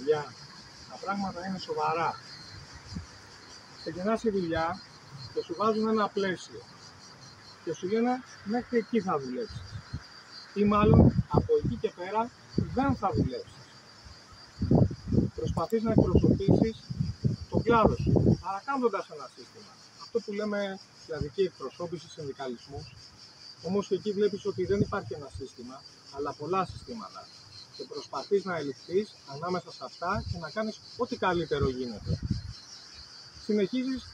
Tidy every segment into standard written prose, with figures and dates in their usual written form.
παιδιά, τα πράγματα είναι σοβαρά. Ξεκινάς τη δουλειά και σου βάζουν ένα πλαίσιο και σου λένε μέχρι εκεί θα δουλέψεις ή μάλλον από εκεί και πέρα δεν θα δουλέψεις. Προσπαθείς να εκπροσωπήσεις τον κλάδο σου, παρακάμπτοντας ένα σύστημα. Αυτό που λέμε κλαδική εκπροσώπηση, συνδικαλισμούς, όμως εκεί βλέπεις ότι δεν υπάρχει ένα σύστημα, αλλά πολλά συστήματα. Και προσπαθείς να ελιχθείς ανάμεσα σε αυτά και να κάνεις ό,τι καλύτερο γίνεται. Συνεχίζεις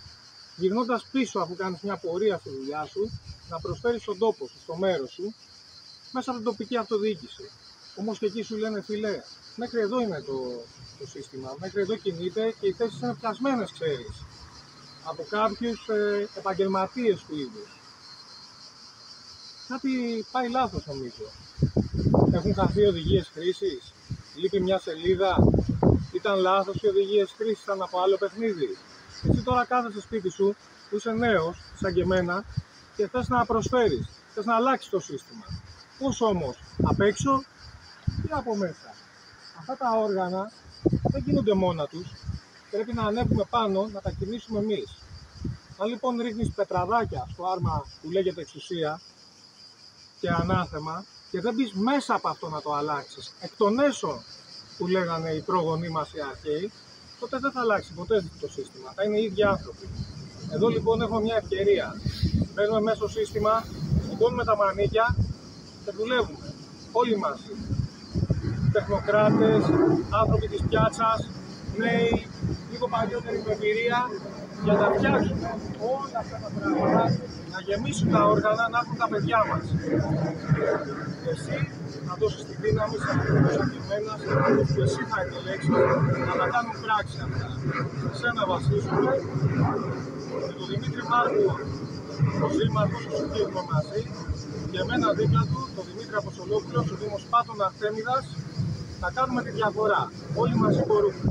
γυρνώντας πίσω, αφού κάνεις μια πορεία στη δουλειά σου, να προσφέρεις στον τόπο σου, στο μέρος σου, μέσα από την τοπική αυτοδιοίκηση. Όμως και εκεί σου λένε, φίλε, μέχρι εδώ είναι το σύστημα, μέχρι εδώ κινείται και οι θέσεις είναι πιασμένες, ξέρεις, από κάποιους επαγγελματίες του είδους. Κάτι πάει λάθος, νομίζω. Έχουν χαθεί οδηγίες χρήσης, λείπει μια σελίδα, ήταν λάθος οι οδηγίες χρήσης, ήταν από άλλο παιχνίδι. Εσύ τώρα κάθεσαι σπίτι σου, που είσαι νέος, σαν και εμένα, και θες να προσφέρεις, θες να αλλάξεις το σύστημα. Πώς όμως, απ' έξω ή από μέσα? Αυτά τα όργανα δεν κινούνται μόνα τους, πρέπει να ανέβουμε πάνω, να τα κινήσουμε εμείς. Αν λοιπόν ρίχνεις πετραδάκια στο άρμα που λέγεται εξουσία και ανάθεμα και δεν μπεις μέσα από αυτό να το αλλάξεις, εκ των έσω που λέγανε οι πρόγονοί μας οι αρχαίοι, τότε δεν θα αλλάξει ποτέ το σύστημα, θα είναι οι ίδιοι άνθρωποι. Εδώ λοιπόν έχουμε μια ευκαιρία. Μπαίνουμε μέσα στο σύστημα, σηκώνουμε τα μανίκια και δουλεύουμε όλοι μαζί. Τεχνοκράτες, άνθρωποι της πιάτσας, νέοι, λίγο παλιότεροι με εμπειρία, για να φτιάξουμε όλα αυτά τα πράγματα, να γεμίσουν τα όργανα, να έχουν τα παιδιά μας. Εσύ να δώσεις τη δύναμη σε αυτούς αγγελμένα, σε αυτούς που εσύ θα επιλέξεις, να τα κάνουν πράξη αυτά. Σένα βασίζουμε, και τον Δημήτρη Μάρκου, ο Σύμμαχος, ο Συγγένουμε μαζί, και εμένα δίπλα του, τον Δημήτρη Αποστολόπουλο, ο Δήμος Πάτων Αρτέμιδας, να κάνουμε τη διαφορά. Όλοι μαζί μπορούμε.